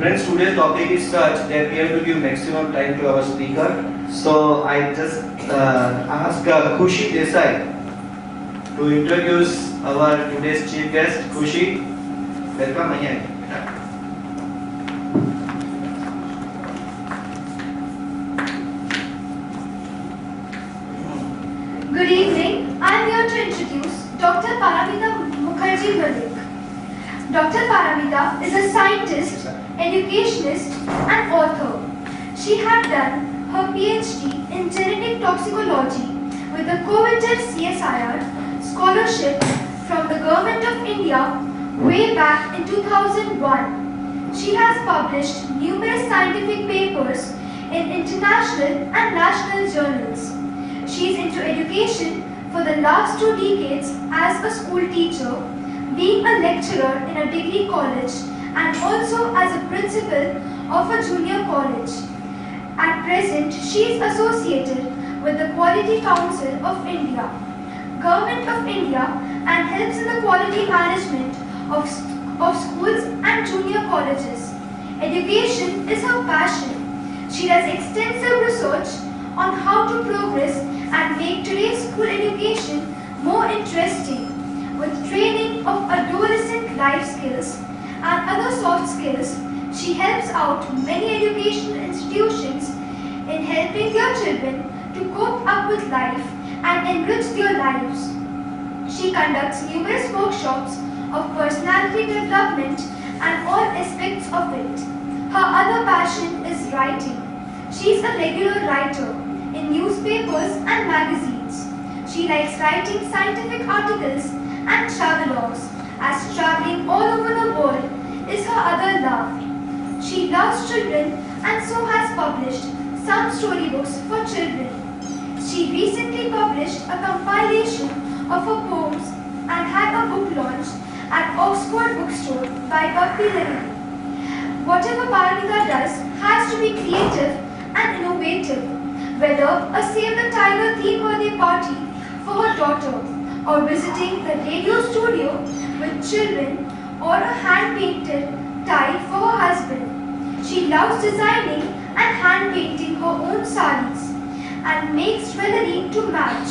Friends, today's topic is such that we have to give maximum time to our speaker. So I just ask Khushi Desai to introduce our today's chief guest. Khushi, welcome again. Good evening. I am here to introduce Dr. Paramita Mukherjee Malik. Dr. Paramita is a scientist, educationist and author. She had done her PhD in genetic toxicology with the coveted CSIR scholarship from the Government of India way back in 2001. She has published numerous scientific papers in international and national journals. She is into education for the last 2 decades as a school teacher, being a lecturer in a degree college and also as a principal of a junior college. At present, she is associated with the Quality Council of India, Government of India, and helps in the quality management of schools and junior colleges. Education is her passion. She does extensive research on how to progress and make today's school education more interesting with training of adolescent life skills and other soft skills. She helps out many educational institutions in helping their children to cope up with life and enrich their lives. She conducts numerous workshops of personality development and all aspects of it. Her other passion is writing. She is a regular writer in newspapers and magazines. She likes writing scientific articles and travelogues, as traveling all over the world is her other love. She loves children and so has published some storybooks for children. She recently published a compilation of her poems and had a book launch at Oxford Bookstore by Bhakti Lahiri. Whatever Paramita does has to be creative and innovative, whether a Save the Tiger theme birthday party for her daughter, or visiting the radio studio with children, or a hand-painted tie for her husband. She loves designing and hand-painting her own sarees and makes jewellery to match.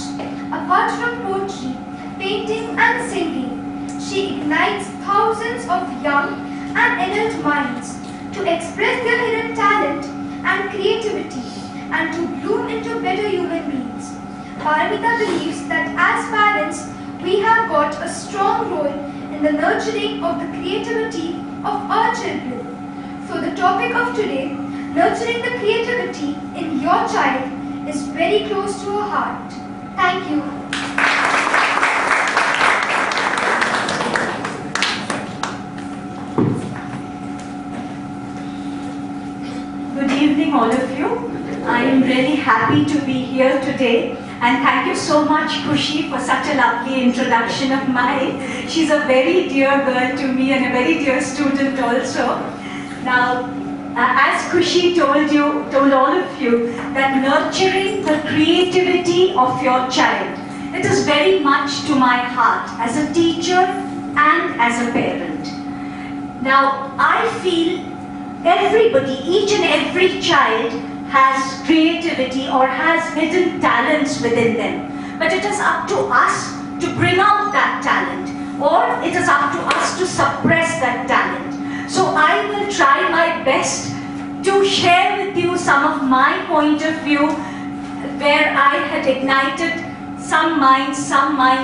Apart from poetry, painting and singing, she ignites thousands of young and adult minds to express their hidden talent and creativity and to bloom into better human beings. Paramita believes that as parents, we have got a strong role in the nurturing of the creativity of our children. So the topic of today, nurturing the creativity in your child, is very close to her heart. Thank you. Good evening, all of you. I am really happy to be here today, and thank you so much, Khushi, for such a lovely introduction of mine. She's a very dear girl to me and a very dear student also. Now, as Khushi told all of you, that nurturing the creativity of your child, it is very much to my heart as a teacher and as a parent. Now, I feel everybody, each and every child has creativity or has hidden talents within them. But it is up to us to bring out that talent, or it is up to us to suppress that talent. So I will try my best to share with you some of my point of view where I had ignited some minds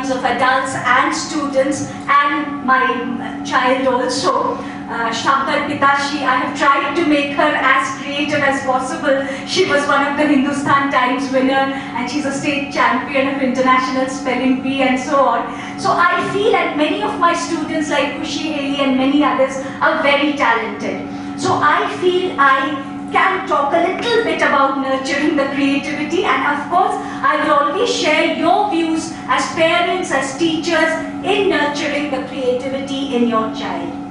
of adults and students and my child also. Shankar Pitashi, I have tried to make her as creative as possible. She was one of the Hindustan Times winner and she's a state champion of international spelling bee and so on. So I feel that many of my students like Khushi, Haley and many others are very talented. So I feel I can talk a little bit about nurturing the creativity, and of course I will always share your views as parents, as teachers in nurturing the creativity in your child.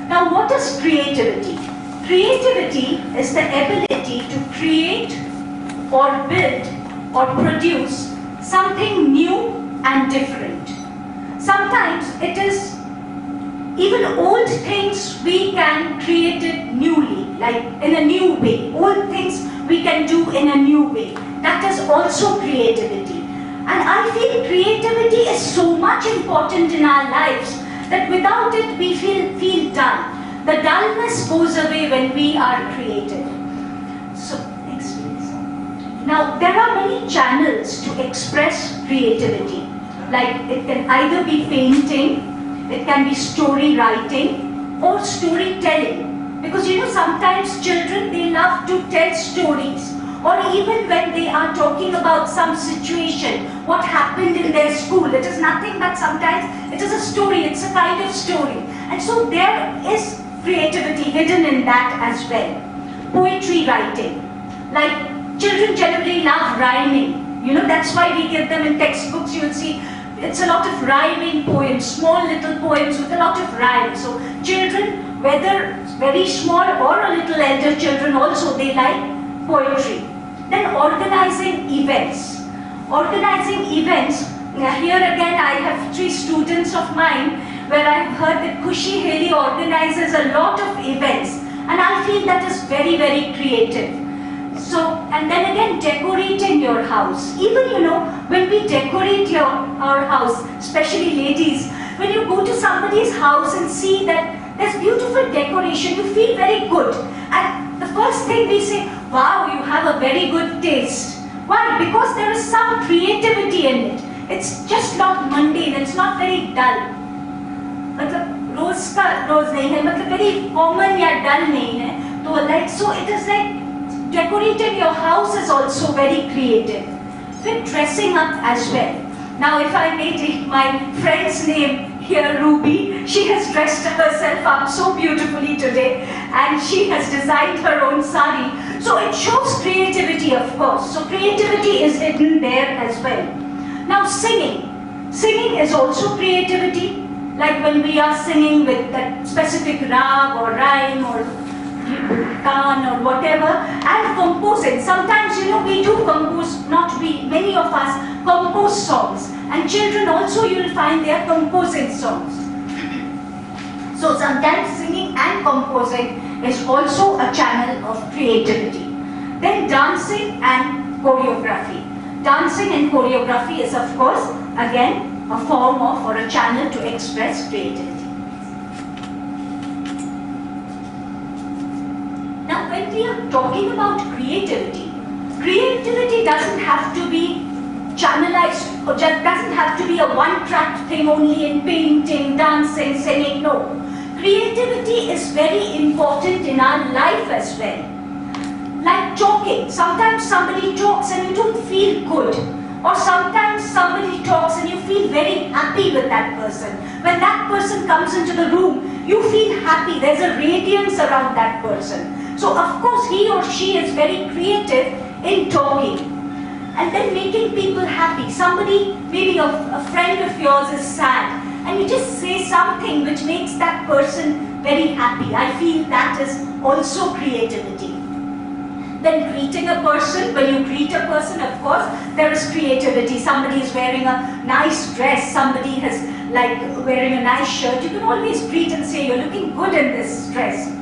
Now, what is creativity? Creativity is the ability to create or build or produce something new and different. Sometimes it is even old things we can create it newly, like in a new way. Old things we can do in a new way. That is also creativity. And I feel creativity is so much important in our lives that without it we feel dull. The dullness goes away when we are creative. So, next please. Now, there are many channels to express creativity. Like it can either be painting, it can be story writing or storytelling. Because sometimes children, they love to tell stories. Or even when they are talking about some situation, what happened in their school. It is nothing but sometimes it is a story, it's a kind of story. And so there is creativity hidden in that as well. Poetry writing. Like children generally love rhyming. That's why we give them in textbooks, you'll see it's a lot of rhyming poems, small little poems with a lot of rhyme. So children, whether very small or a little elder children also, they like poetry. Then organizing events. Organizing events, here again I have 3 students of mine where I've heard that Khushi really organizes a lot of events, and I feel that is very, very creative. So, and then again, decorating your house. Even, when we decorate our house, especially ladies, when you go to somebody's house and see that there's beautiful decoration, you feel very good. And the first thing we say, wow, you have a very good taste. Why? Because there is some creativity in it. It's just not mundane, it's not very dull. मतलब रोज का रोज नहीं है, मतलब very common या dull नहीं है. So it is like decorating your house is also very creative. With dressing up as well. Now if I may take my friend's name here, Ruby, she has dressed herself up so beautifully today and she has designed her own sari. So it shows creativity, of course. So creativity is hidden there as well. Now singing. Singing is also creativity. Like when we are singing with that specific rag or rhyme or Khan or whatever, and composing. Sometimes, we do compose, not we, many of us compose songs. And children also, you will find they are composing songs. So sometimes singing and composing is also a channel of creativity. Then dancing and choreography. Dancing and choreography is, of course, again, a form of or a channel to express creativity. Now, when we are talking about creativity, creativity doesn't have to be channelized, or just doesn't have to be a one-track thing only in painting, dancing, singing. No. Creativity is very important in our life as well. Like talking. Sometimes somebody talks and you don't feel good. Or sometimes somebody talks and you feel very happy with that person. When that person comes into the room, you feel happy. There's a radiance around that person. So of course he or she is very creative in talking. And then making people happy. Somebody, maybe a friend of yours is sad, and you just say something which makes that person very happy. I feel that is also creativity. Then greeting a person, when you greet a person, of course, there is creativity. Somebody is wearing a nice dress, somebody has like wearing a nice shirt. You can always greet and say, you're looking good in this dress.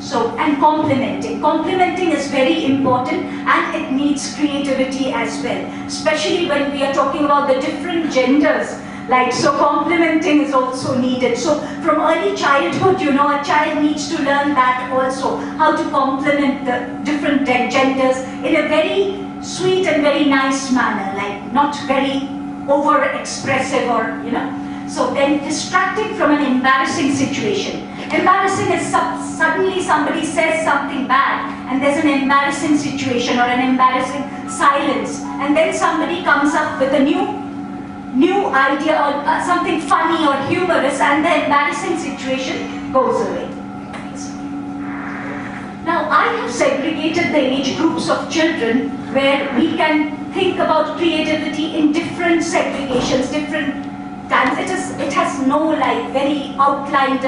So, and complimenting. Complimenting is very important and it needs creativity as well. Especially when we are talking about the different genders. Like, so complimenting is also needed. So from early childhood, a child needs to learn that also. How to compliment the different genders in a very sweet and very nice manner. Like, not very over-expressive or, So then distracting from an embarrassing situation. Embarrassing is suddenly somebody says something bad and there's an embarrassing situation or an embarrassing silence. And then somebody comes up with a new idea or something funny or humorous and the embarrassing situation goes away. Now I have segregated the age groups of children where we can think about creativity in different segregations, different times. It has no very outlined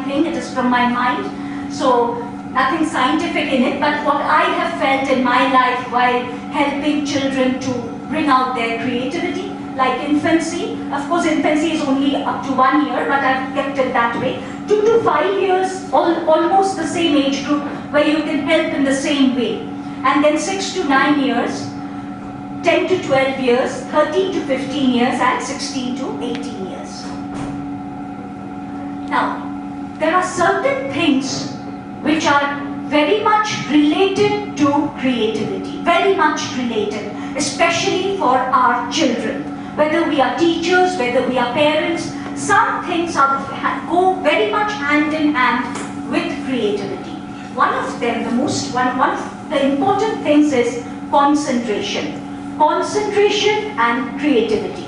thing, it is from my mind. So nothing scientific in it, but what I have felt in my life while helping children to bring out their creativity. like infancy. Of course, infancy is only up to 1 year, but I've kept it that way. 2 to 5 years, almost the same age group where you can help in the same way. And then 6 to 9 years, 10 to 12 years, 13 to 15 years, and 16 to 18 years. Now, there are certain things which are very much related to creativity, very much related, especially for our children. Whether we are teachers, whether we are parents, some things go very much hand in hand with creativity. One of them, one of the important things is concentration. Concentration and creativity.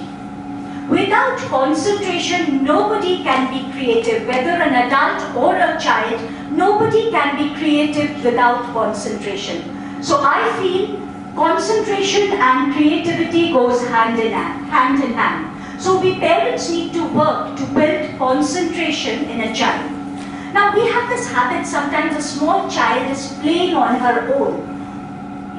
Without concentration, nobody can be creative, whether an adult or a child. Nobody can be creative without concentration. So I feel concentration and creativity goes hand in hand. So we parents need to work to build concentration in a child. Now we have this habit, sometimes a small child is playing on her own.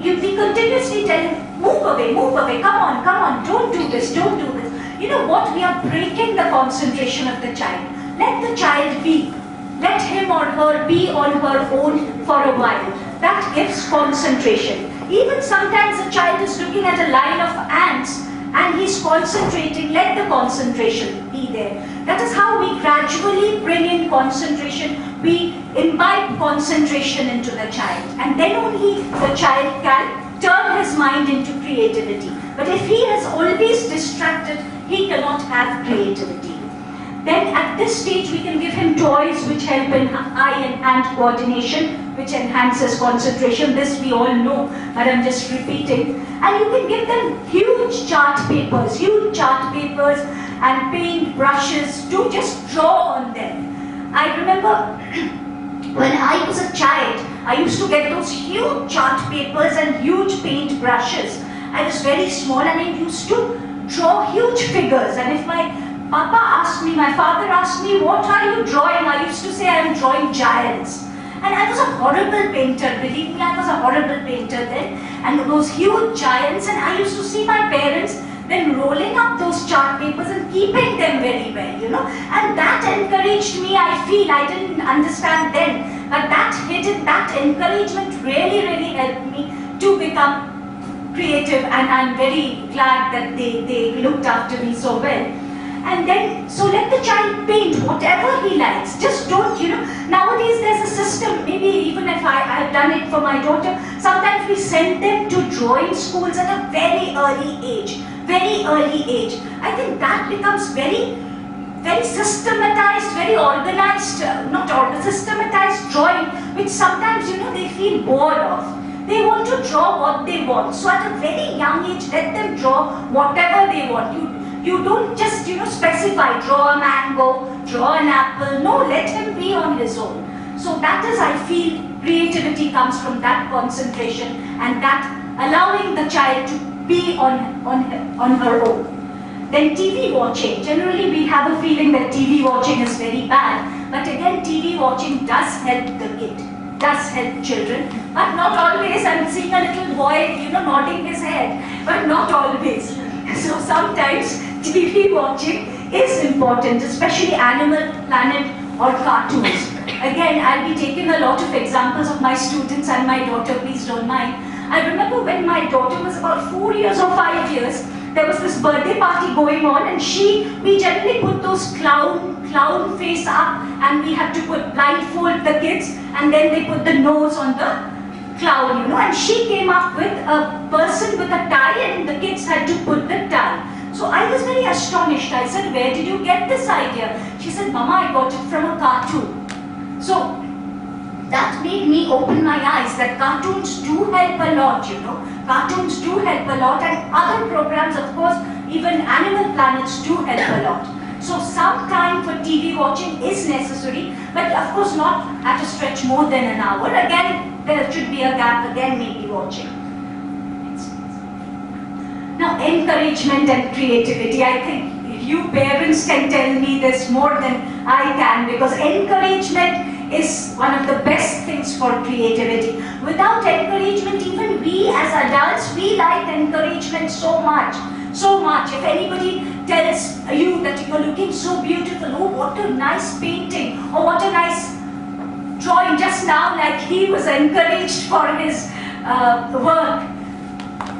We continuously tell him, move away, come on, don't do this. You know what? We are breaking the concentration of the child. Let the child be. Let him or her be on her own for a while. That gives concentration. Even sometimes a child is looking at a line of ants and he's concentrating. Let the concentration be there. That is how we gradually bring in concentration. We imbibe concentration into the child. And then only the child can turn his mind into creativity. But if he is always distracted, he cannot have creativity. Then at this stage we can give him toys which help in eye and hand coordination, which enhances concentration. This we all know, but I'm just repeating. And you can give them huge chart papers and paint brushes to just draw on them. I remember when I was a child, I used to get those huge chart papers and huge paint brushes. I was very small and I used to draw huge figures. And if my father asked me, what are you drawing? I used to say, I am drawing giants. And I was a horrible painter, believe me, I was a horrible painter then. And those huge giants, and I used to see my parents then rolling up those chart papers and keeping them very well, you know. And that encouraged me, I feel, I didn't understand then, but that encouragement really helped me to become creative, and I'm very glad that they looked after me so well. And then, so let the child paint whatever he likes. Just don't, you know, nowadays there's a system, maybe even if I've done it for my daughter, sometimes we send them to drawing schools at a very early age. I think that becomes very systematized, very organized, systematized drawing, which sometimes, you know, they feel bored of. They want to draw what they want. So at a very young age, let them draw whatever they want. You don't just, you know, specify, draw a mango, draw an apple. No, let him be on his own. So that is, I feel, creativity comes from that concentration and that allowing the child to be on her own. Then TV watching. Generally, we have a feeling that TV watching is very bad. But again, TV watching does help the kid, does help children. But not always. I'm seeing a little boy, you know, nodding his head. But not always. So sometimes TV watching is important, especially Animal Planet or cartoons. Again, I'll be taking a lot of examples of my students and my daughter, please don't mind. I remember when my daughter was about 4 years or 5 years, there was this birthday party going on and we generally put those clown face up and we had to blindfold the kids and then they put the nose on the clown, you know, and she came up with a person with a tie and the kids had to put the tie. So I was very astonished. I said, where did you get this idea? She said, Mama, I got it from a cartoon. So that made me open my eyes that cartoons do help a lot, you know. Cartoons do help a lot and other programs, of course, even Animal Planets do help a lot. So some time for TV watching is necessary, but of course not at a stretch more than an hour. Again, there should be a gap, again maybe watching. Now, encouragement and creativity. I think you parents can tell me this more than I can, because encouragement is one of the best things for creativity. Without encouragement, even we as adults, we like encouragement so much. so much. If anybody tells you that you're looking so beautiful, oh what a nice painting, or what a nice drawing, just now like he was encouraged for his work.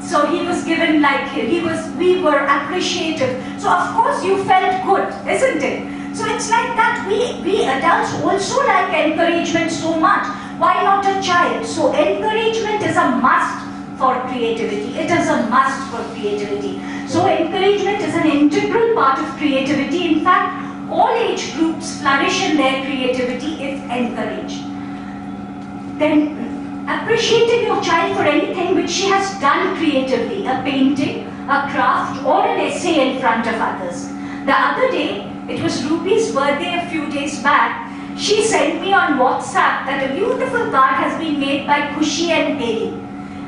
So he was given like, we were appreciative. So of course you felt good, isn't it? So it's like that, we adults also like encouragement so much. Why not a child? So encouragement is a must for creativity. It is a must for creativity. So encouragement is an integral part of creativity. In fact, all age groups flourish in their creativity if encouraged. Then appreciating your child for anything which she has done creatively, a painting, a craft, or an essay in front of others. The other day, it was Ruby's birthday a few days back. She sent me on WhatsApp that a beautiful card has been made by Khushi and Haley.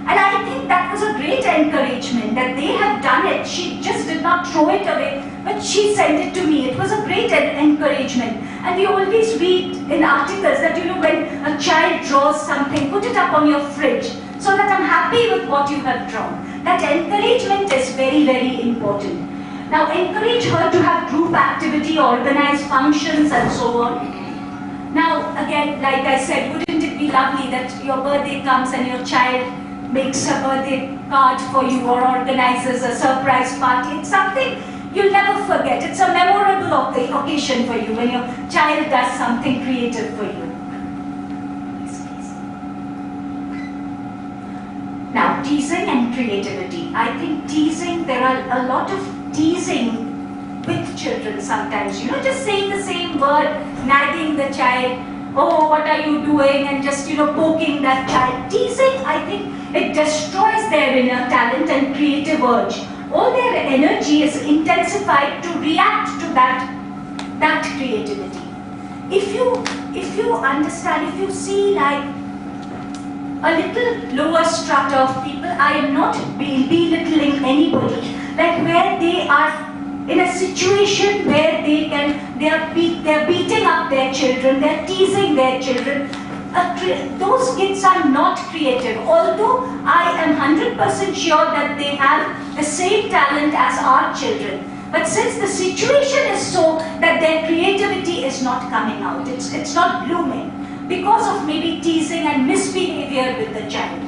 And I think that was a great encouragement that they have done it. She just did not throw it away, but she sent it to me. It was a great encouragement. And we always read in articles that, you know, when a child draws something, put it up on your fridge so that I'm happy with what you have drawn. That encouragement is very, very important. Now encourage her to have group activity, organize functions and so on. Now again, like I said, wouldn't it be lovely that your birthday comes and your child makes a birthday card for you or organizes a surprise party? It's something you'll never forget. It's a memorable occasion for you when your child does something creative for you. Now, teasing and creativity. I think teasing, there are a lot of teasing with children sometimes. You know, just saying the same word, nagging the child, oh, what are you doing? And just, you know, poking that child. Teasing, I think, it destroys their inner talent and creative urge. All their energy is intensified to react to that creativity. If you understand, if you see like a little lower strata of people, I am not belittling anybody, like where they are in a situation where they're beating up their children, they're teasing their children. Those kids are not creative, although I am 100% sure that they have the same talent as our children. But since the situation is so that their creativity is not coming out, it's not blooming because of maybe teasing and misbehavior with the child.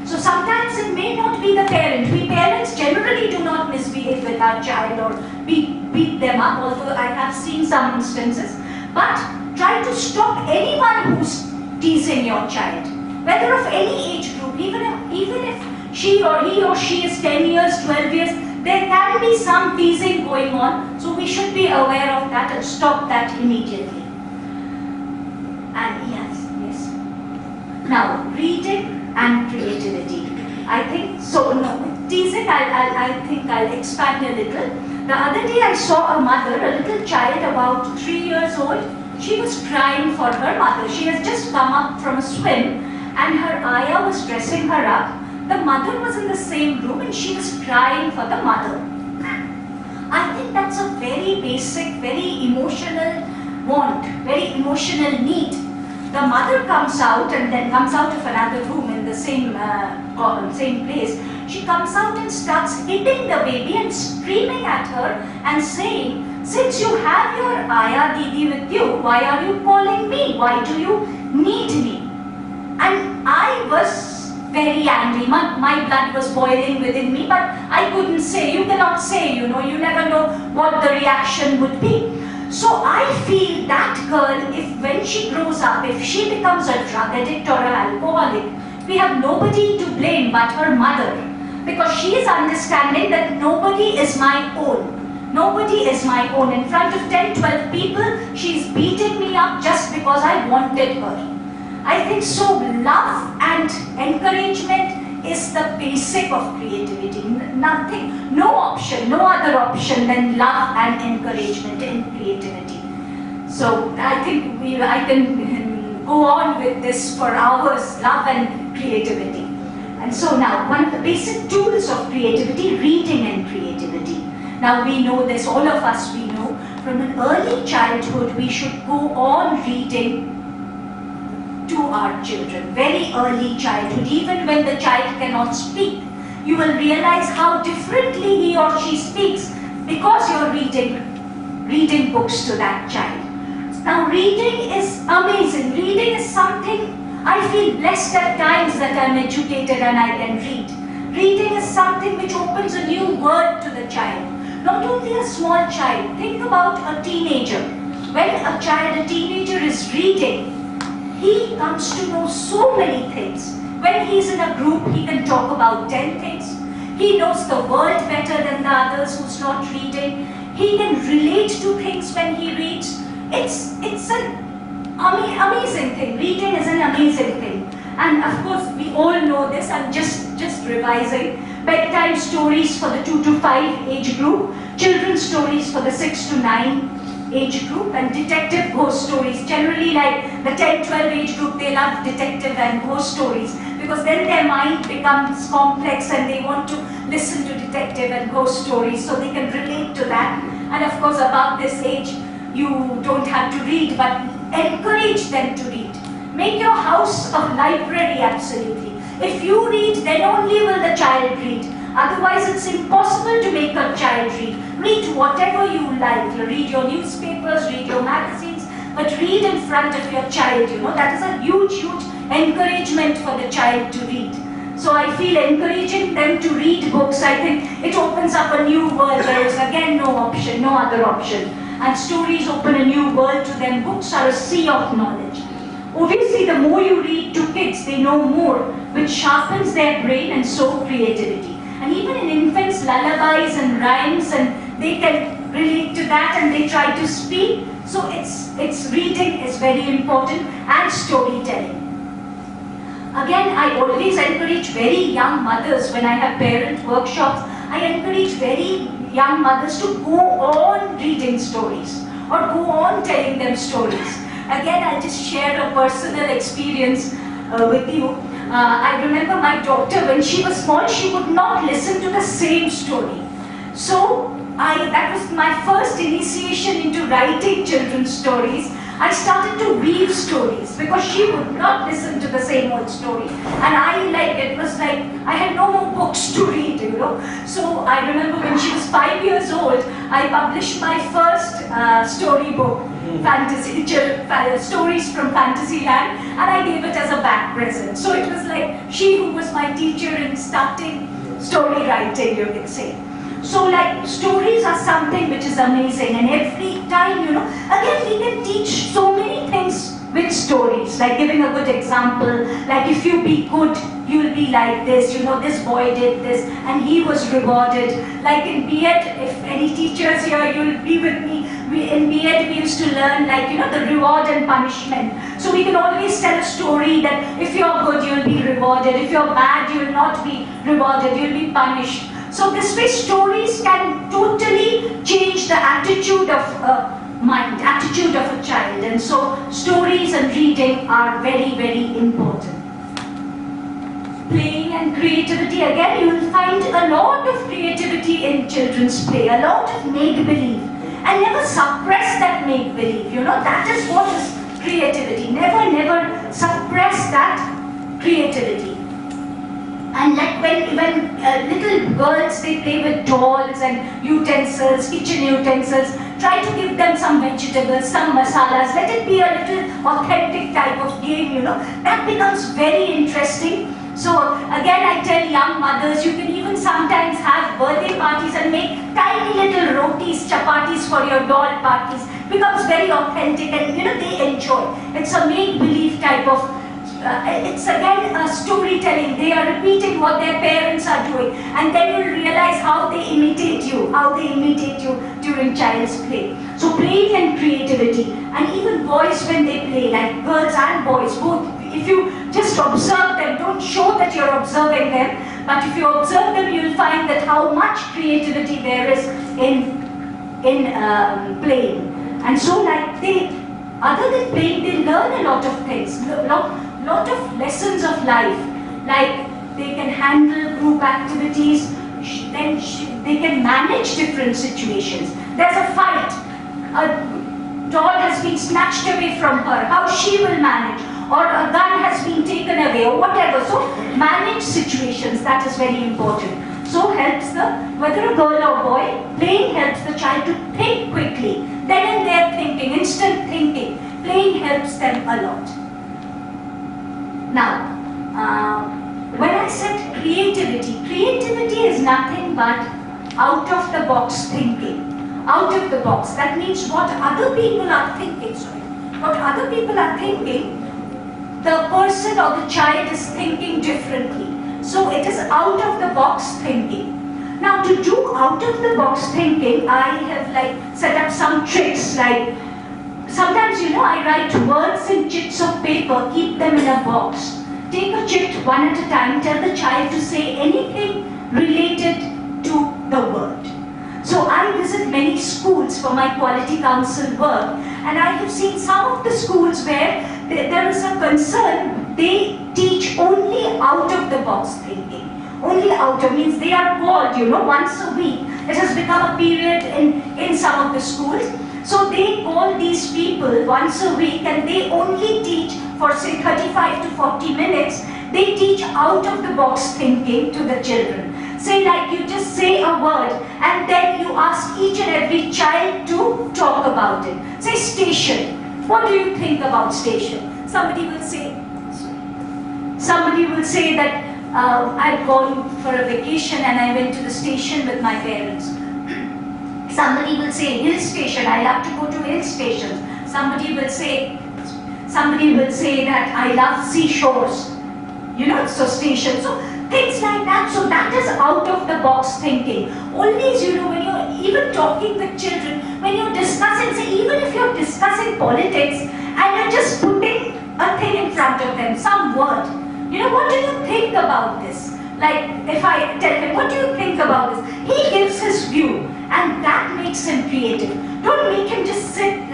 So sometimes it may not be the parent. We parents generally do not misbehave with our child or beat them up, although I have seen some instances. But try to stop anyone who's teasing your child, whether of any age group, even if he or she is 10 years, 12 years, there can be some teasing going on, so we should be aware of that and stop that immediately. And yes. Now, reading and creativity. I think, so no, teasing, I think I'll expand a little. The other day I saw a mother, a little child about 3 years old. She was crying for her mother. She has just come up from a swim and her ayah was dressing her up. The mother was in the same room and she was crying for the mother. I think that's a very basic, very emotional want, very emotional need. The mother comes out and then comes out of another room in the same place. She comes out and starts hitting the baby and screaming at her and saying, since you have your ayah Didi with you, why are you calling me? Why do you need me? And I was very angry. My blood was boiling within me, but I couldn't say. You cannot say, you know, you never know what the reaction would be. So I feel that girl, when she grows up, if she becomes a drug addict or an alcoholic, we have nobody to blame but her mother. Because she is understanding that nobody is my own. Nobody is my own. In front of 10, 12 people, she's beating me up just because I wanted her. I think so. Love and encouragement is the basic of creativity. Nothing, no other option than love and encouragement in creativity. So I think I can go on with this for hours, love and creativity. And so now, one of the basic tools of creativity, reading and creativity. Now we know this, all of us we know, from an early childhood we should go on reading to our children, very early childhood, even when the child cannot speak. you will realize how differently he or she speaks because you're reading books to that child. Now reading is amazing. Reading is something I feel blessed at times that I'm educated and I can read. Reading is something which opens a new world to the child. Not only a small child, think about a teenager. When a teenager is reading, he comes to know so many things. When he's in a group, he can talk about 10 things. He knows the world better than the others who's not reading. He can relate to things when he reads. It's an amazing thing. Reading is an amazing thing. And of course, we all know this. I'm just revising. Bedtime stories for the 2 to 5 age group, children's stories for the 6 to 9 age group, and detective ghost stories. Generally, like the 10-12 age group, they love detective and ghost stories because then their mind becomes complex and they want to listen to detective and ghost stories so they can relate to that. And of course, above this age, you don't have to read, but encourage them to read. Make your house a library, absolutely. If you read, then only will the child read. Otherwise, it's impossible to make a child read. Read whatever you like. Read your newspapers, read your magazines, but read in front of your child, That is a huge, huge encouragement for the child to read. So I feel encouraging them to read books, I think it opens up a new world. There is again no other option. And stories open a new world to them. Books are a sea of knowledge. Obviously, the more you read to kids, they know more, which sharpens their brain and so creativity. And even in infants, lullabies and rhymes, and they can relate to that and they try to speak. So it's reading is very important, and storytelling. Again, I always encourage very young mothers when I have parent workshops. I encourage very young mothers to go on reading stories or go on telling them stories. Again, I'll just share a personal experience with you. I remember my daughter, when she was small, she would not listen to the same story. So that was my first initiation into writing children's stories. I started to weave stories because she would not listen to the same old story. And it was like I had no more books to read, So I remember when she was 5 years old, I published my first storybook. Fantasy stories from Fantasyland, and I gave it as a back present. So it was like she who was my teacher in starting story writing, you can say. So like stories are something which is amazing, and every time, again we can teach so many things with stories, like giving a good example, like if you be good, you'll be like this, this boy did this and he was rewarded. Like in B.Ed, if any teachers here, you'll be with me, in B.Ed we used to learn the reward and punishment. So we can always tell a story that if you're good, you'll be rewarded. If you're bad, you'll not be rewarded, you'll be punished. So this way stories can totally change the attitude of attitude of a child, and so stories and reading are very, very important. Playing and creativity, again you will find a lot of creativity in children's play, a lot of make-believe, and never suppress that make-believe, that is what is creativity. Never suppress that creativity. And like when little girls, they play with dolls and utensils, kitchen utensils, try to give them some vegetables, some masalas, let it be a little authentic type of game, that becomes very interesting. So again, I tell young mothers, you can even sometimes have birthday parties and make tiny little rotis, chapatis for your doll parties. Becomes very authentic, and they enjoy. It's a make-believe type of it's again storytelling. They are repeating what their parents are doing, and then you'll realize how they imitate you during child's play. So playing and creativity, and even boys when they play, like girls and boys both. If you just observe them, don't show that you're observing them, but if you observe them, you'll find that how much creativity there is in playing. And so other than playing, they learn a lot of things. Lot of lessons of life, like they can handle group activities, then they can manage different situations. There's a fight, a doll has been snatched away from her, how she will manage, or a gun has been taken away, or whatever. So manage situations, that is very important. So helps whether a girl or boy, playing helps the child to think quickly. Then and there thinking, instant thinking. Playing helps them a lot. Now, when I said creativity is nothing but out of the box thinking. Out of the box. That means what other people are thinking. What other people are thinking, the person or the child is thinking differently. So it is out of the box thinking. Now to do out of the box thinking, I have set up some tricks, like sometimes I write words in chits of paper, keep them in a box. Take a chit one at a time, tell the child to say anything related to the word. So I visit many schools for my quality council work, and I have seen some of the schools where there is a concern, they teach only out of the box thinking. Only out of means they are called, once a week. It has become a period in some of the schools. So they call these people once a week and they only teach for say 35 to 40 minutes. They teach out of the box thinking to the children. Say you just say a word and then you ask each and every child to talk about it. Say station. What do you think about station? Somebody will say that I've gone for a vacation and I went to the station with my parents. Somebody will say hill station. I love to go to hill stations. Somebody will say that I love seashores. So station. So things like that. So that is out of the box thinking. Always, when you're even talking with children, when you're discussing, say even if you're discussing politics and you're just putting a thing in front of them, some word. What do you think about this? Like if I tell him, what do you think about this? He gives his view and that makes him creative. Don't make him just sit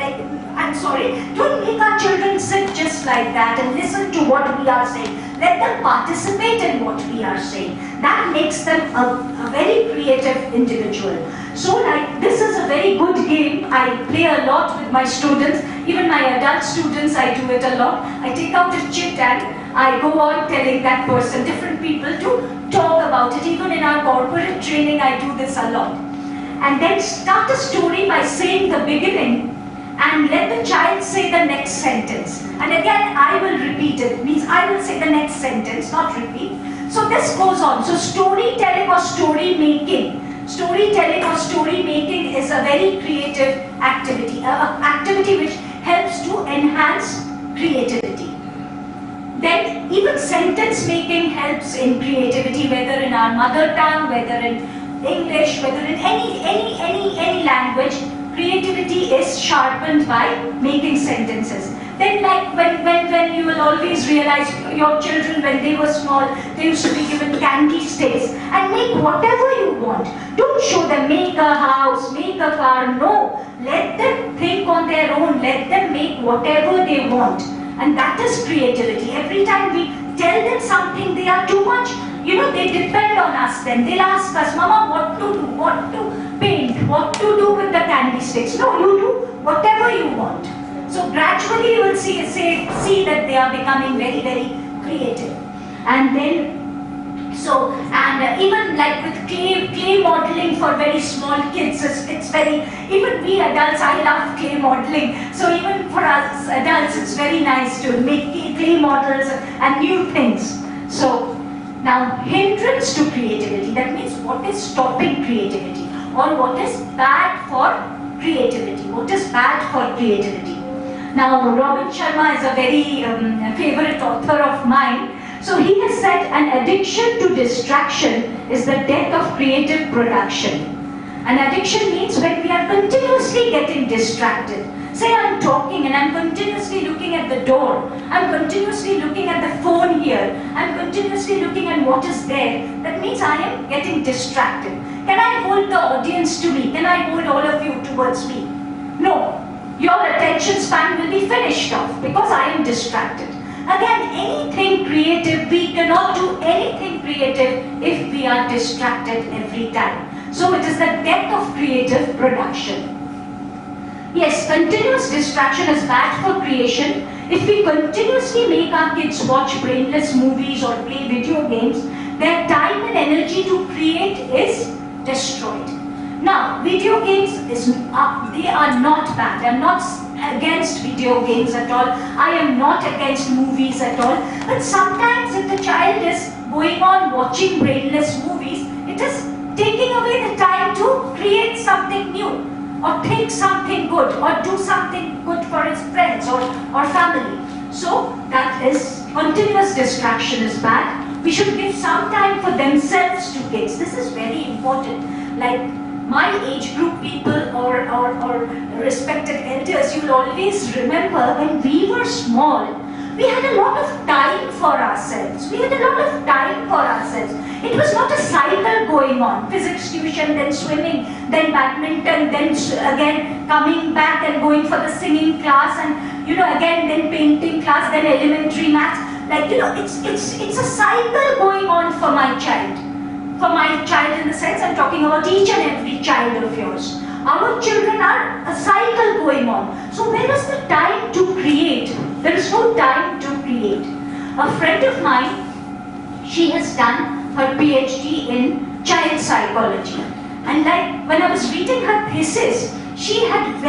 don't make our children sit just like that and listen to what we are saying. Let them participate in what we are saying. That makes them a very creative individual. So this is a very good game. I play a lot with my students. Even my adult students, I do it a lot. I take out a chit and I go on telling that person, different people to talk about it. Even in our corporate training, I do this a lot. And then start a story by saying the beginning and let the child say the next sentence. And again, I will repeat it. Means I will say the next sentence, not repeat. So this goes on. So storytelling or story making. Storytelling or story making is a very creative activity. An activity which helps to enhance creativity. Then even sentence making helps in creativity, whether in our mother tongue, whether in English, whether in any language. Creativity is sharpened by making sentences. Then when you will always realize your children when they were small, they used to be given candy sticks and make whatever you want. Don't show them make a house, make a car, no. Let them think on their own, let them make whatever they want. And that is creativity. Every time we tell them something, they are too much, they depend on us then. They'll ask us, Mama, what to do, what to paint, what to do with the candy sticks. No, you do whatever you want. So gradually you will see that they are becoming very, very creative. And then, even with clay modeling for very small kids, it's very, even we adults, I love clay modeling. So even for us adults, it's very nice to make clay models and new things. So now, hindrance to creativity, that means what is stopping creativity or what is bad for creativity. What is bad for creativity? Now, Robin Sharma is a very favorite author of mine. So he has said an addiction to distraction is the death of creative production. An addiction means when we are continuously getting distracted. Say I'm talking and I'm continuously looking at the door. I'm continuously looking at the phone here. I'm continuously looking at what is there. That means I am getting distracted. Can I hold the audience to me? Can I hold all of you towards me? No. Your attention span will be finished off because I am distracted. Again, anything creative, we cannot do anything creative if we are distracted every time. So it is the death of creative production. Yes, continuous distraction is bad for creation. If we continuously make our kids watch brainless movies or play video games, their time and energy to create is destroyed. Now, video games, they are not bad. I'm not against video games at all. I am not against movies at all. But sometimes if the child is going on watching brainless movies, it is taking away the time to create something new, or think something good, or do something good for his friends or family. So that is, continuous distraction is bad. We should give some time for themselves to kids. This is very important. Like my age group people or respected elders, you'll always remember when we were small, we had a lot of time for ourselves. It was not a cycle going on. Physics tuition, then swimming, then badminton, then again coming back and going for the singing class, and again then painting class, then elementary maths. Like it's a cycle going on for my child. For my child, in the sense I'm talking about each and every child of yours. Our children are a cycle going on. So where is the time to create? There is no time to create. A friend of mine, she has done her PhD in child psychology. And like when I was reading her thesis, she had in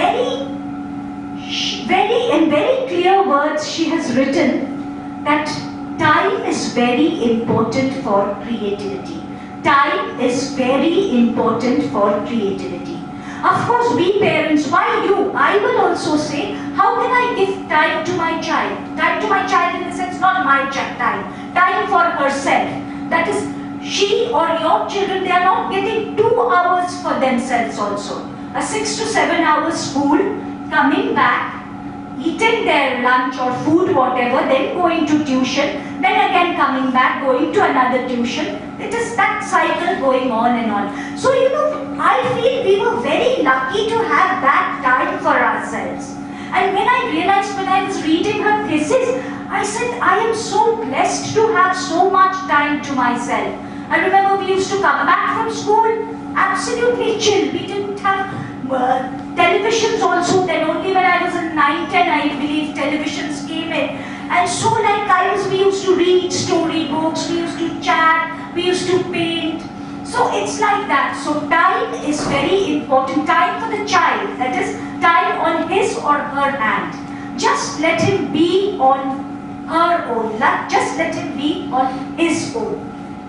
very clear words, she has written that time is very important for creativity. Time is very important for creativity. Of course, we parents, why you? I will also say, how can I give time to my child? Time to my child in the sense, not my time for herself. That is, she or your children, they are not getting 2 hours for themselves also. A 6 to 7 hours school, coming back, eating their lunch or food, whatever, then going to tuition, then again coming back, going to another tuition. It is that cycle going on and on. So, I feel we were very lucky to have that time for ourselves. And when I realized, when I was reading her thesis, I said, I am so blessed to have so much time to myself. I remember we used to come back from school, absolutely chill. We didn't have televisions also. Then only when I was in 9, 10, I believe televisions came in. And so we used to read storybooks, we used to chat, we used to paint. So it's like that. So time is very important. Time for the child, that is time on his or her hand. Just let him be on her own. Just let him be on his own.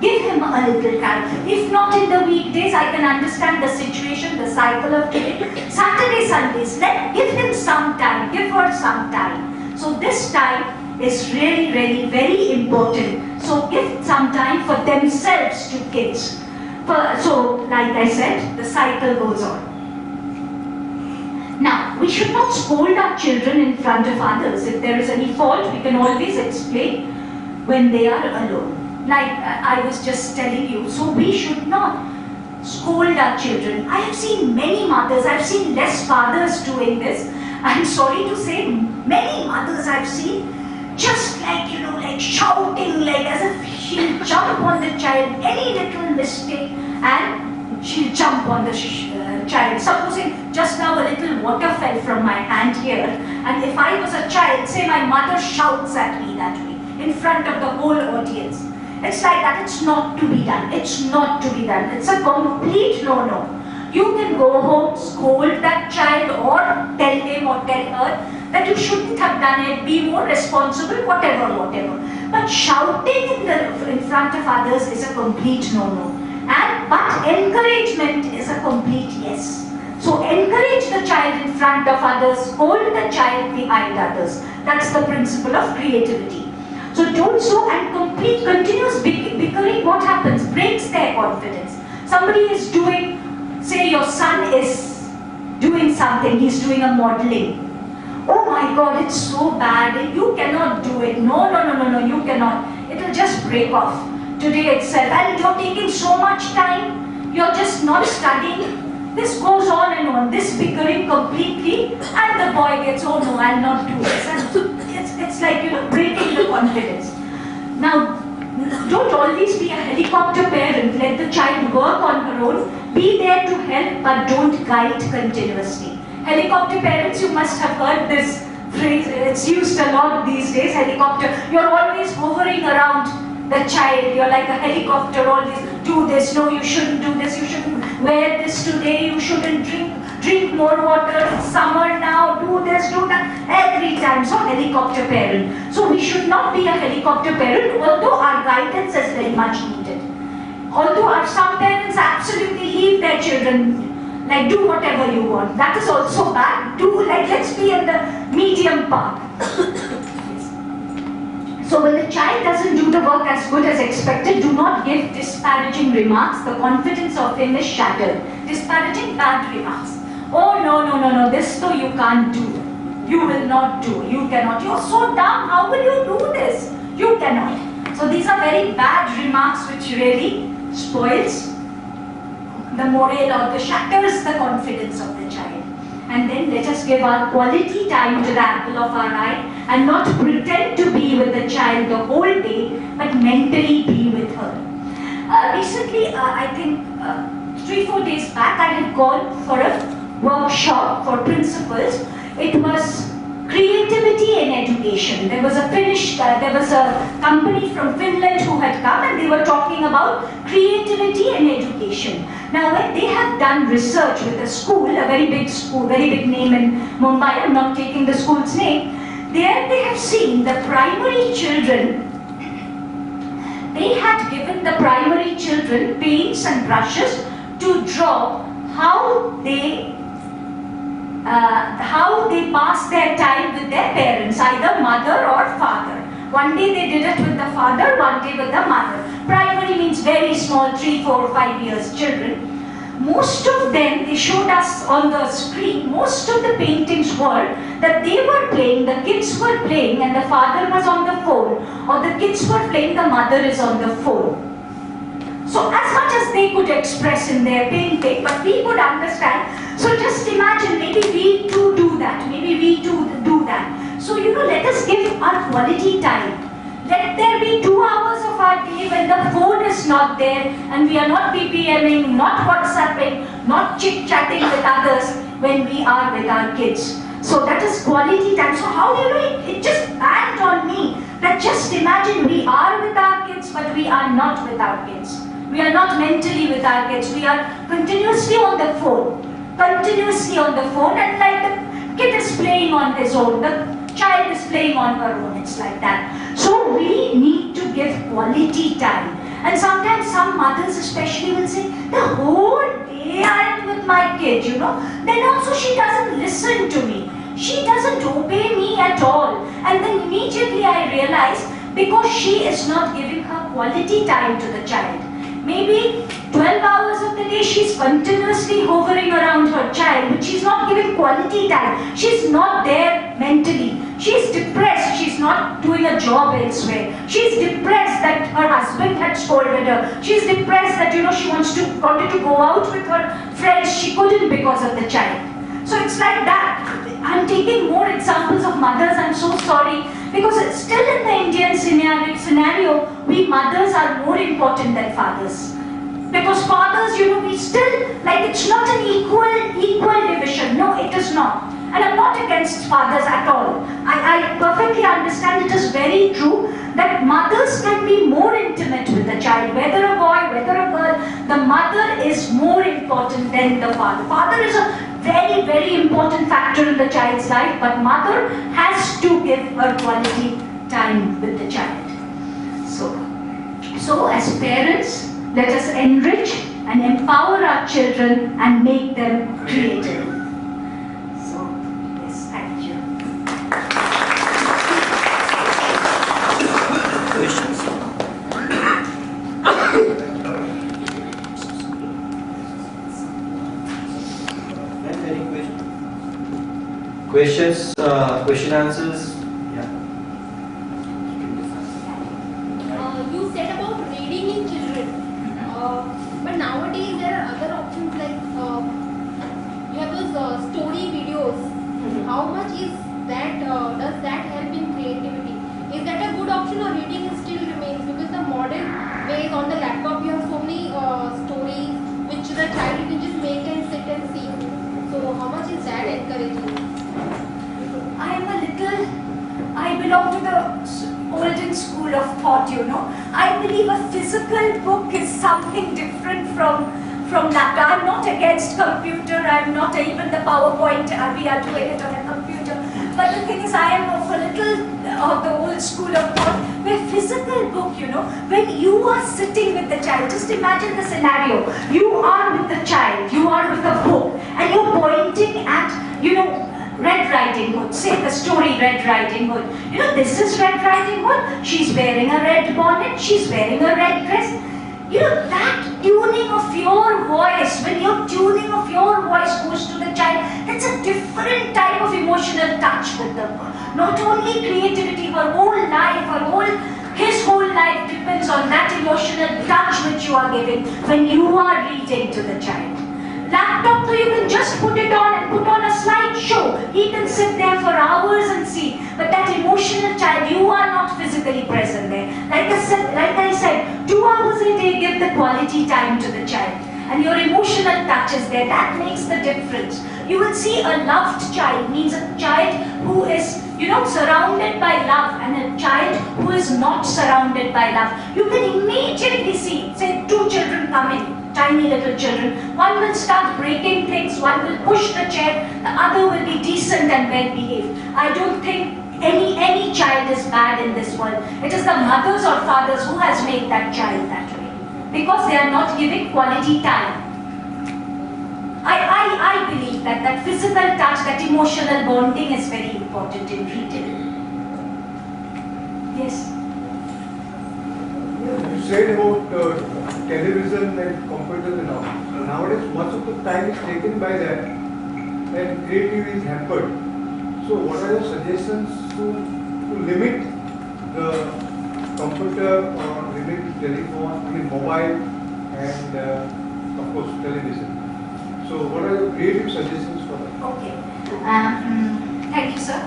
Give him a little time. If not in the weekdays, I can understand the situation, the cycle of today. Saturday, Sundays, give him some time, give her some time. So this time is really, really very important. So give some time for themselves to kids. So, like I said, the cycle goes on. Now, we should not scold our children in front of others. If there is any fault, we can always explain when they are alone. Like I was just telling you, so we should not scold our children. I have seen many mothers, I've seen less fathers doing this. I'm sorry to say, many mothers I've seen just like shouting, like as if she'll jump on the child, any little mistake, and she'll jump on the child. Supposing just now a little water fell from my hand here, and if I was a child, say my mother shouts at me that way, in front of the whole audience. It's like that, it's not to be done. It's not to be done. It's a complete no-no. You can go home, scold that child, or tell him or tell her that you shouldn't have done it, be more responsible, whatever. But shouting in front of others is a complete no-no. But encouragement is a complete yes. So encourage the child in front of others, scold the child behind others. That's the principle of creativity. So don't and continuous bickering, what happens? Breaks their confidence. Somebody is doing, say your son is doing something, he's doing a modeling. Oh my God, it's so bad, you cannot do it. No, you cannot. It will just break off today itself. And you're taking so much time, you're just not studying. This goes on and on, this bickering completely, and the boy gets, oh no, I'll not do this. And it's like, breaking the confidence. Now, don't always be a helicopter parent. Let the child work on her own. Be there to help, but don't guide continuously. Helicopter parents, you must have heard this phrase, it's used a lot these days, helicopter. You're always hovering around the child. You're like a helicopter, always do this, no, you shouldn't do this, you shouldn't wear this today, you shouldn't drink more water, it's summer now, do this, do that, every time. So helicopter parent. So we should not be a helicopter parent, although our guidance is very much needed. Although some parents absolutely leave their children, like do whatever you want. That is also bad. Let's be in the medium path. So when the child doesn't do the work as good as expected, do not give disparaging remarks. The confidence of him is shattered. Disparaging bad remarks. Oh no, this though you can't do. You will not do. You cannot. You're so dumb. How will you do this? You cannot. So these are very bad remarks which really spoils the morale or the shatters the confidence of the child. And then let us give our quality time to the apple of our eye and not pretend to be with the child the whole day, but mentally be with her. Recently, I think 3-4 days back, I had gone for a workshop for principals. It was creativity in education. There was a company from Finland who had come and they were talking about creativity in education. Now when they have done research with a school, a very big school, very big name in Mumbai, I'm not taking the school's name, there they have seen the primary children, they had given the primary children paints and brushes to draw how they pass their time with their parents, either mother or father. One day they did it with the father, one day with the mother. Primary means very small, 3, 4, 5 years children. Most of them, they showed us on the screen, most of the paintings were that they were playing, the kids were playing and the father was on the phone, or the kids were playing, the mother is on the phone. So as much as they could express in their painting, but we could understand. So just imagine, maybe we too do that. Maybe we too do that. So let us give our quality time. Let there be 2 hours of our day when the phone is not there and we are not BPMing, not WhatsApping, not chit-chatting with others when we are with our kids. So that is quality time. So how it just dawned on me that just imagine we are with our kids but we are not with our kids. We are not mentally with our kids. We are continuously on the phone. Continuously on the phone, and like the kid is playing on his own. The child is playing on her own. It's like that. So we need to give quality time. And sometimes some mothers especially will say, the whole day I am with my kid, Then also she doesn't listen to me. She doesn't obey me at all. And then immediately I realize, because she is not giving her quality time to the child. Maybe 12 hours of the day she's continuously hovering around her child, but she's not giving quality time. She's not there mentally. She's depressed. She's not doing a job elsewhere. She's depressed that her husband had scolded her. She's depressed that she wanted to go out with her friends. She couldn't because of the child. So it's like that. I'm taking more examples of mothers. I'm so sorry, because it's still in the Indian scenario, we mothers are more important than fathers. Because fathers, we still, it's not an equal division. No, it is not. And I'm not against fathers at all. I perfectly understand, it is very true that mothers can be more intimate with the child, whether a boy, whether a girl. The mother is more important than the father. Father is a very, very important factor in the child's life, but mother has to give her quality time with the child. So as parents, let us enrich and empower our children and make them creative. So, yes, thank you. Questions? Any questions? Question answers? Yeah. You said about reading in children, but nowadays there are other options like you have those story videos. How much is that? Does that help in creativity? Is that a good option, or reading still remains? Because the modern ways on the laptop you have so many stories which the child you can just make and sit and see. So how much is that encouraging? I am a little you know. I believe a physical book is something different from that. I'm not against computer, I'm not even the PowerPoint, we are doing it on a computer. But the thing is, I am of a little of the old school of thought, where physical book, you know, when you are sitting with the child, just imagine the scenario. You are with the child, you are with a book, and you're pointing at, you know, Red Riding Hood. Say the story Red Riding Hood. You know, this is Red Riding Hood. She's wearing a red bonnet, she's wearing a red dress. You know, that tuning of your voice, when your tuning of your voice goes to the child, that's a different type of emotional touch with them. Not only creativity, her whole life, his whole life depends on that emotional touch which you are giving when you are reading to the child. Laptop, so you can just put it on and put on a slideshow. He can sit there for hours and see. But that emotional child, you are not physically present there. Like I said, 2 hours a day, give the quality time to the child. And your emotional touch is there. That makes the difference. You will see a loved child means a child who is, you know, surrounded by love, and a child who is not surrounded by love. You can immediately see, say 2 children come in. Tiny little children. One will start breaking things, one will push the chair, the other will be decent and well behaved. I don't think any child is bad in this world. It is the mothers or fathers who has made that child that way. Because they are not giving quality time. I believe that physical touch, that emotional bonding is very important in reading. Yes? You said about television and computers and all. Nowadays, much of the time is taken by that, and creativity is hampered. So, what are your suggestions to limit the computer or limit telephone, mobile, and of course television? So, what are your creative suggestions for that? Okay. Thank you, sir.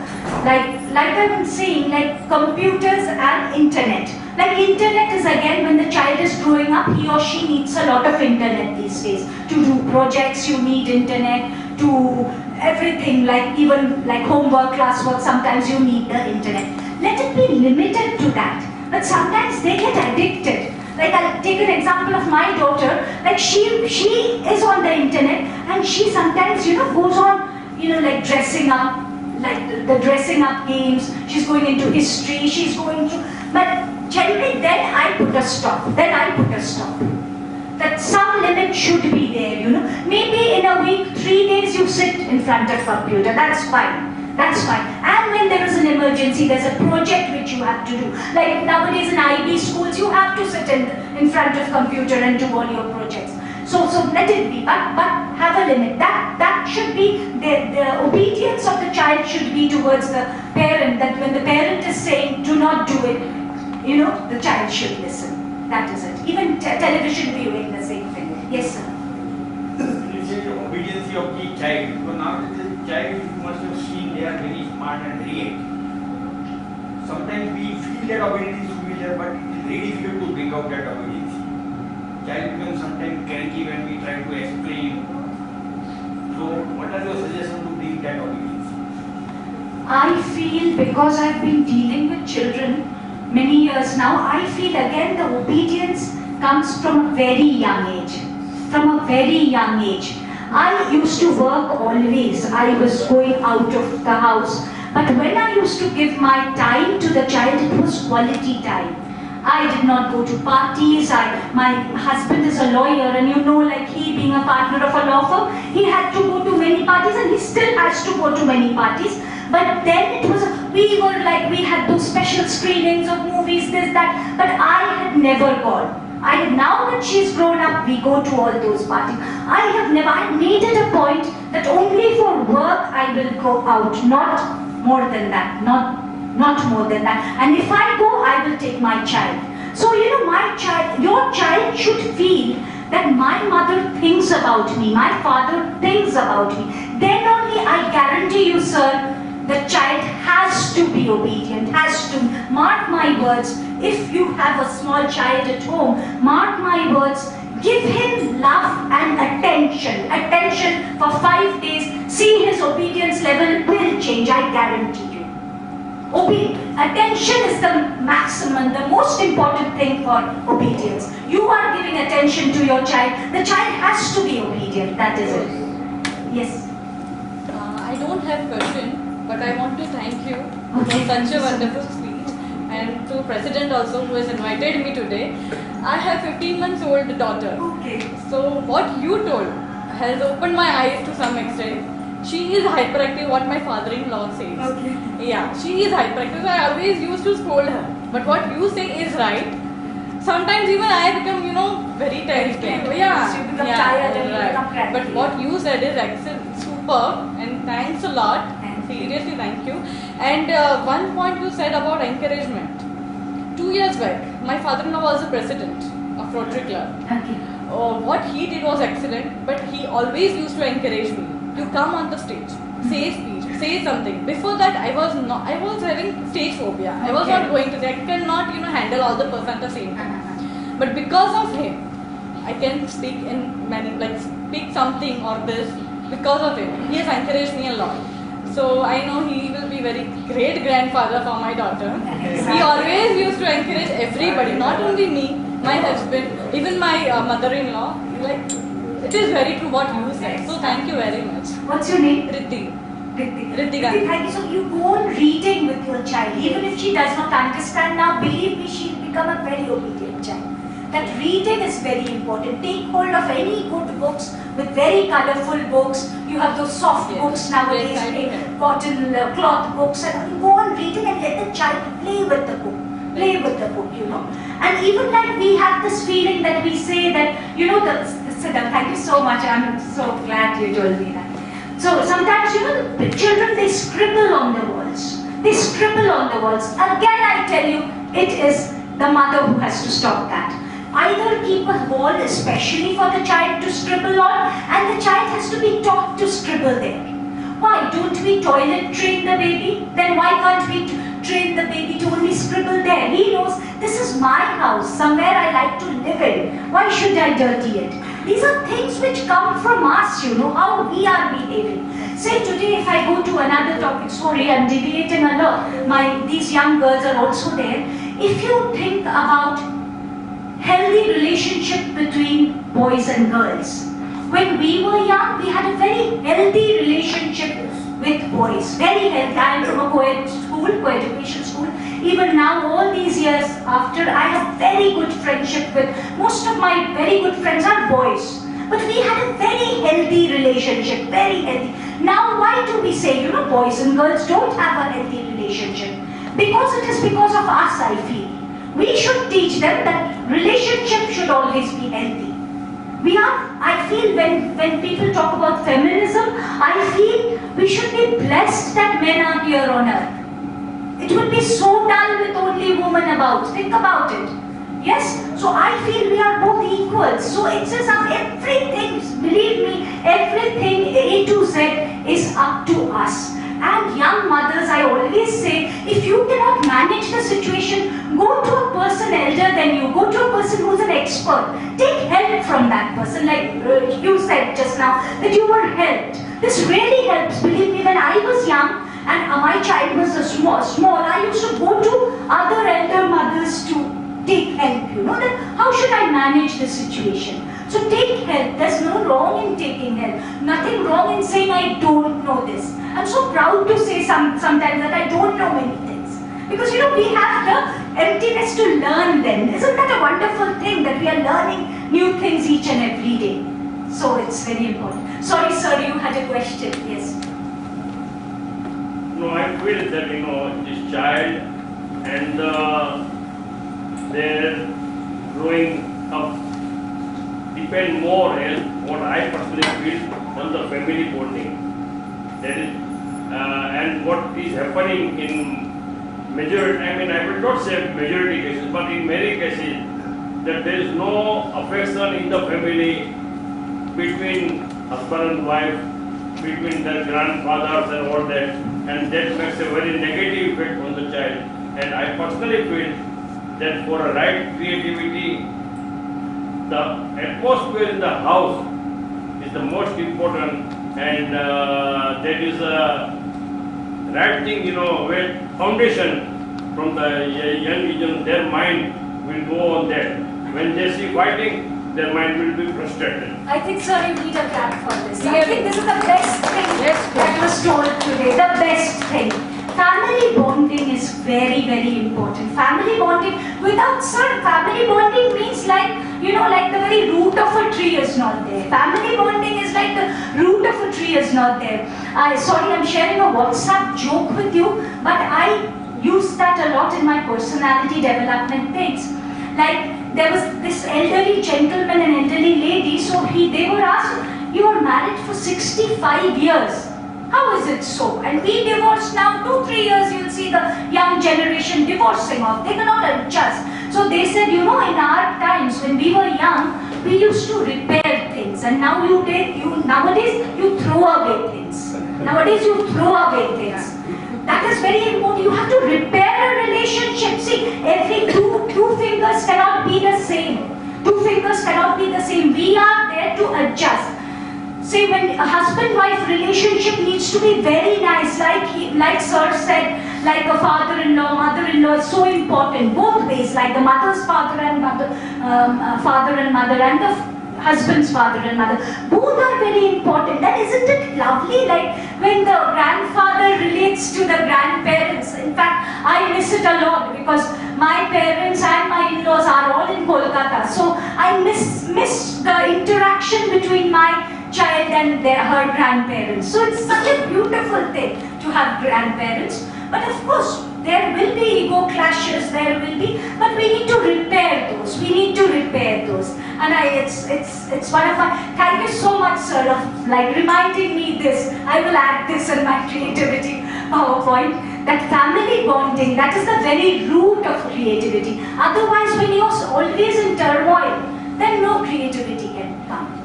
Like I've been saying, like computers and internet. Like internet is again, when the child is growing up, he or she needs a lot of internet these days. To do projects, you need internet. To everything, like even like homework, classwork, sometimes you need the internet. Let it be limited to that. But sometimes they get addicted. Like I'll take an example of my daughter. Like she is on the internet, and she sometimes, you know, goes on, you know, like dressing up, like the dressing up games. She's going into history. She's going to, but generally then I put a stop. That some limit should be there, you know. Maybe in a week, 3 days you sit in front of computer. That's fine. That's fine. And when there is an emergency, there's a project which you have to do. Like nowadays in IB schools, you have to sit in front of computer and do all your projects. So let it be, but have a limit. That should be, the obedience of the child should be towards the parent, that when the parent is saying, do not do it, you know, the child should listen. That is it. Even television viewing, the same thing. Yes, sir. You say the obedience of the child, because now the child, you must have seen, they are very smart and brilliant. Sometimes we feel that obedience should be there, but it is very difficult to bring out that obedience. Child becomes sometimes cranky when we try to explain. So, what are your suggestions to bring that obedience? I feel, because I've been dealing with children many years now, I feel again the obedience comes from a very young age. From a very young age. I used to work always. I was going out of the house. But when I used to give my time to the child, it was quality time. I did not go to parties. My husband is a lawyer, and you know, like he being a partner of a law firm, he had to go to many parties, and he still has to go to many parties. But then it was, we had those special screenings of movies, this, that, but I had never gone. Now that she's grown up, we go to all those parties. I made it a point that only for work I will go out, not more than that, not more than that. And if I go, I will take my child. So, you know, your child should feel that my mother thinks about me, my father thinks about me. Then only, I guarantee you, sir, the child has to be obedient, has to. Mark my words, if you have a small child at home, mark my words, give him love and attention for 5 days, see his obedience level will change, I guarantee you. Attention is the maximum, the most important thing for obedience. You are giving attention to your child. The child has to be obedient. That is it. Yes. I don't have question, but I want to thank you Okay. for such a wonderful speech, and to President also who has invited me today. I have 15 months old daughter. Okay. So what you told has opened my eyes to some extent. She is hyperactive, what my father-in-law says. Okay. Yeah, she is hyperactive. So I always used to scold her. But what you say is right. Sometimes even I become, very terrified. Yeah, You become tired and you right. become cranky. But what you said is excellent, superb, and thanks a lot. Thank you. Seriously, thank you. And one point you said about encouragement. 2 years back, my father-in-law was the president of Rotary Club. Okay. What he did was excellent, but he always used to encourage me to come on the stage, say speech, say something. Before that, I was having stage phobia. I was not going to say, I cannot, handle all the person at the same time. But because of him, I can speak in many, speak something or this, because of him. He has encouraged me a lot. So I know he will be very great grandfather for my daughter. He always used to encourage everybody, not only me, my husband, even my mother-in-law. It is very true what you said. So thank you very much. What's your name? Riddhi. Riddhi, thank you. So you go on reading with your child. Even if she does not understand now, believe me, she'll become a very obedient child. That reading is very important. Take hold of any good books with very colorful books. You have those soft Yes. books nowadays, Yes, I do have. cotton cloth books, and you go on reading and let the child play with the book. Play with the book, And even like we have this feeling that we say that, Siddharth, thank you so much. I'm so glad you told me that. So sometimes, the children, they scribble on the walls. They scribble on the walls. Again, I tell you, it is the mother who has to stop that. Either keep a wall especially for the child to scribble on, and the child has to be taught to scribble there. Why don't we toilet train the baby? Then why can't we train the baby to only scribble there? He knows this is my house, somewhere I like to live in. Why should I dirty it? These are things which come from us, how we are behaving. Say today if I go to another topic, sorry, I'm deviating a lot. These young girls are also there. If you think about healthy relationship between boys and girls, when we were young, we had a very healthy relationship with boys. Very healthy. I am from a co-education school. Even now, all these years after, I have very good friendship with most of my very good friends are boys. But we had a very healthy relationship, very healthy. Now, why do we say, boys and girls don't have a healthy relationship? Because it is because of us, I feel. We should teach them that relationship should always be healthy. I feel when people talk about feminism, I feel we should be blessed that men are here on earth. It would be so dull with only women about. Think about it. Yes? So I feel we are both equals. So it's as if everything, believe me, everything A to Z is up to us. And young mothers, I always say, if you cannot manage the situation, go to a person elder than you, go to a person who's an expert. Take help from that person, like you said just now, that you were helped. This really helps. Believe me, when I was young and my child was small, I used to go to other elder mothers to take help, that how should I manage the situation? So take help. There's no wrong in taking help. Nothing wrong in saying I don't know this. I'm so proud to say sometimes that I don't know many things. Because we have the emptiness to learn then. Isn't that a wonderful thing that we are learning new things each and every day? So it's very important. Sorry sir, you had a question. Yes. No, I feel that this child and their growing up depend more on what I personally feel on the family bonding. That is, and what is happening in majority, I will not say majority cases, but in many cases, that there is no affection in the family between husband and wife, between their grandfathers and all that, and that makes a very negative effect on the child. And I personally feel that for a right creativity, the atmosphere in the house is the most important, and that is a right thing, where foundation from the young region, their mind will go on that. When they see fighting, their mind will be frustrated. I think, sir, you need a clap for this. I think this is the best thing that was told today. The best thing. Family bonding is very, very important. Family bonding, without, sir, family bonding means like, you know, like the very root of a tree is not there. Family bonding is like the root of a tree is not there. Sorry, I'm sharing a WhatsApp joke with you, but I use that a lot in my personality development things. Like, there was this elderly gentleman and elderly lady, so they were asked, you are married for 65 years. How is it so? And we divorced now, 2-3 years, you'll see the young generation divorcing off. They cannot adjust. So they said, you know, in our times when we were young, we used to repair things. And now nowadays you throw away things. Nowadays you throw away things. That is very important. You have to repair a relationship. See, every two fingers cannot be the same. Two fingers cannot be the same. We are there to adjust. See, when a husband-wife relationship needs to be very nice, like sir said, like a father-in-law, mother-in-law is so important, both ways, like the mother's father and mother, father and mother, and the husband's father and mother. Both are very important. And isn't it lovely, like when the grandfather relates to the grandparents? In fact, I miss it a lot because my parents and my in-laws are all in Kolkata. So I miss the interaction between my child and her grandparents. So it's such a beautiful thing to have grandparents. But of course, there will be ego clashes, there will be, but we need to repair those. We need to repair those. And it's one of my, thank you so much, sir, of like reminding me this. I will add this in my creativity PowerPoint, that family bonding, that is the very root of creativity. Otherwise, when you're always in turmoil, then no creativity can come.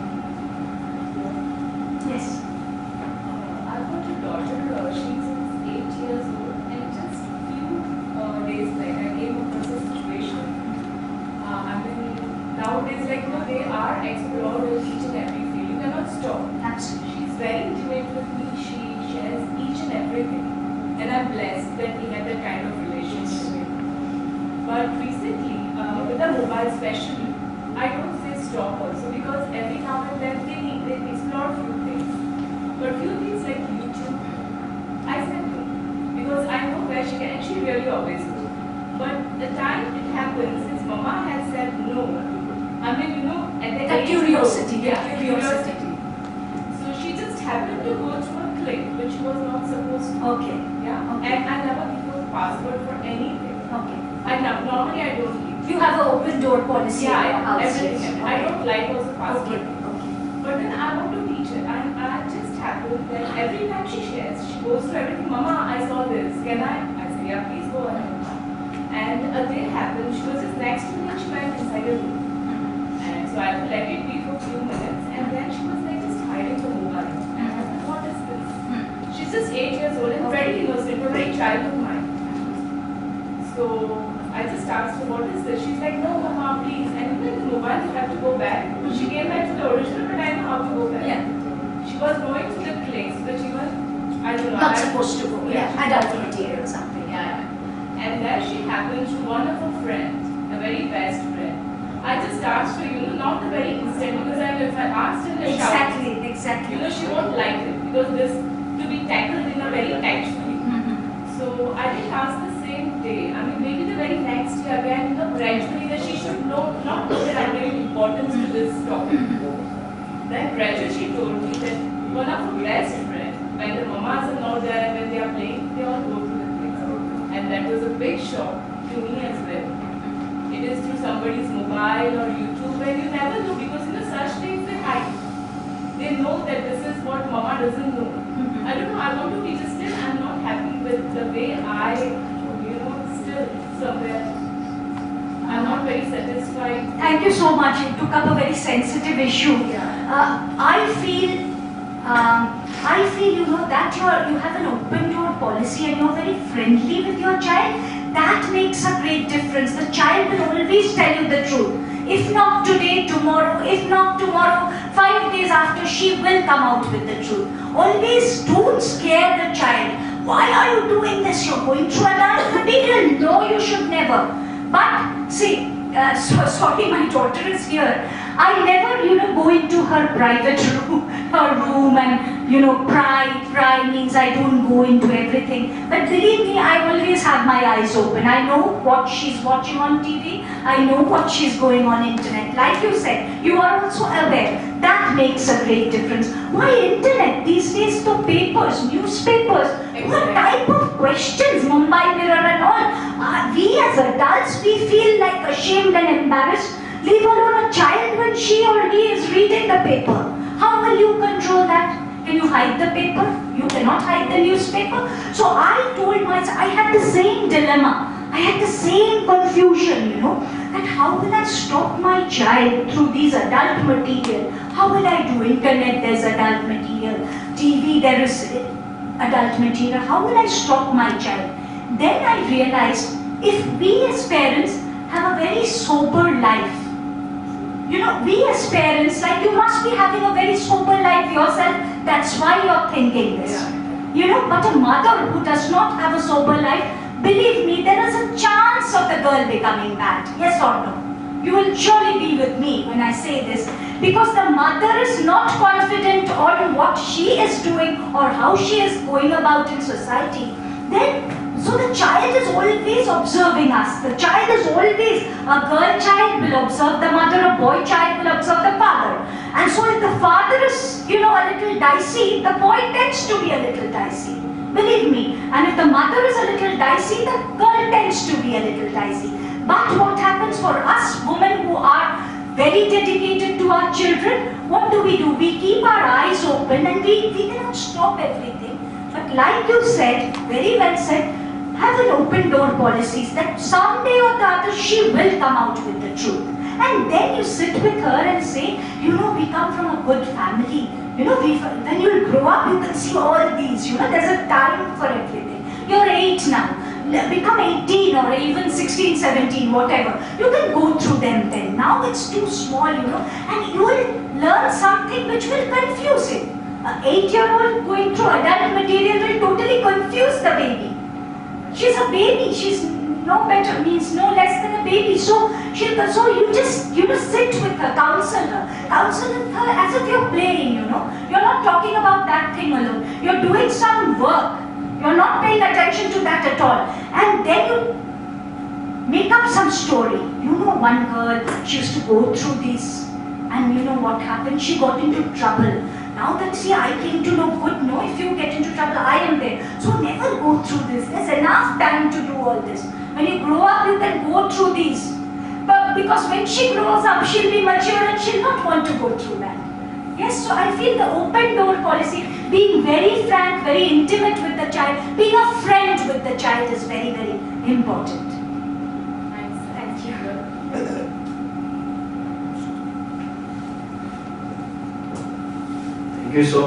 Yes. I've got a daughter, she's 8 years old, and just few days back I came across a situation. I mean, nowadays, like, you know, they are explored in each and every field. You cannot stop. Absolutely. She's very intimate with me. She shares each and everything. And I'm blessed that we have that kind of relationship. But recently, with the mobile especially, I don't say stop also, because every now and then they explore few things. But few things like YouTube, I said no, because I know where she can, and she really always goes. But the time it happens, since Mama has said no, I mean, you know, at the age curiosity, yeah, curiosity. So she just happened to go to a click which was not supposed to. Okay. Yeah. Okay. And I never give her password for anything. Okay. Normally I don't give. You have an open door policy in your Yeah, house. everything. Yes. I don't like also password. Okay. Okay. But then I want to teach her, and I just happened that every time she shares, she goes through everything. Mama, I saw this. Can I? I say, yeah, please go ahead. And a day happened. She was just next to me, and she went inside a room. And so I let it be for a few minutes, and then she was like just hiding the mobile. And I said, what is this? She's just 8 years old and very innocent, a very childhood mind. So I just asked her, what is this? She's like, no, Mama, please. And even the mobile, you have to go back. She came back to the original, but I know how to go back. Yeah. She was going to the place, which even, I don't know. Not supposed to go. Yeah. Adult material or something. Yeah. And there she happened to one of her friends, a very best friend. I just asked her, you know, not the very instant, because I know if I asked her in the shower, Exactly. you know, she won't like it, because this to be tackled in a very tactfully. So I didn't ask the same day. I mean, maybe the very next day again, you know, gradually that she should not know that I'm giving importance to this topic. Then gradually she told me that one of her best friends, when the mamas are not there and when they are playing, they all go to the place. And that was a big shock to me as well. It is through somebody's mobile or YouTube, and you never know, because you know such things they hide. They know that this is what Mama doesn't know. I don't know, I want to teach her, still I'm not happy with the way I, you know, still somewhere, I'm not very satisfied. Thank you so much. You took up a very sensitive issue. I feel, you know, that you have an open door policy and you're very friendly with your child. That makes a great difference. The child will always tell you the truth. If not today, tomorrow. If not tomorrow, 5 days after, she will come out with the truth. Always don't scare the child. Why are you doing this? You're going through adult material. No, you should never. But see, sorry, my daughter is here. I never, go into her private room, and, pry means I don't go into everything. But believe me, I always have my eyes open. I know what she's watching on TV. I know what she's going on internet. Like you said, you are also aware. That makes a great difference. Why internet? These days, the papers, newspapers, what type of questions, Mumbai Mirror and all. We as adults, we feel like ashamed and embarrassed. Leave alone a child when she or he is reading the paper. How will you control that? Can you hide the paper? You cannot hide the newspaper. So I told myself, I had the same dilemma. I had the same confusion, that how will I stop my child through these adult material? How will I do? Internet, there's adult material. TV, there is adult material. How will I stop my child? Then I realized, if we as parents have a very sober life, we as parents, you must be having a very sober life yourself. That's why you're thinking this. But a mother who does not have a sober life, believe me, there is a chance of the girl becoming bad. Yes or no? You will surely be with me when I say this. Because the mother is not confident on what she is doing or how she is going about in society. So the child is always observing us. The child is always, a girl child will observe the mother, a boy child will observe the father. And so if the father is, a little dicey, the boy tends to be a little dicey. Believe me. And if the mother is a little dicey, the girl tends to be a little dicey. But what happens for us women who are very dedicated to our children, what do? We keep our eyes open and we cannot stop everything. But like you said, very well said, have an open door policies that someday or the other she will come out with the truth. And then you sit with her and say, we come from a good family. When you grow up, you can see all these. There's a time for everything. You're 8 now. Become 18 or even 16, 17, whatever. You can go through them then. Now it's too small, and you will learn something which will confuse him. An 8-year-old going through adult material will totally confuse the baby. She's a baby. She's no better, means no less than a baby. So you just sit with her, counsel her as if you're playing. You're not talking about that thing alone. You're doing some work. You're not paying attention to that at all. And then you make up some story. One girl, she used to go through this, and what happened? She got into trouble. Now that, I came to know good, if you get into trouble, I am there. So never go through this. There's enough time to do all this. When you grow up, you can go through these. But because when she grows up, she'll be mature and she'll not want to go through that. Yes, so I feel the open door policy, being very frank, very intimate with the child, being a friend with the child is very, very important. Thank you. Thank you so much.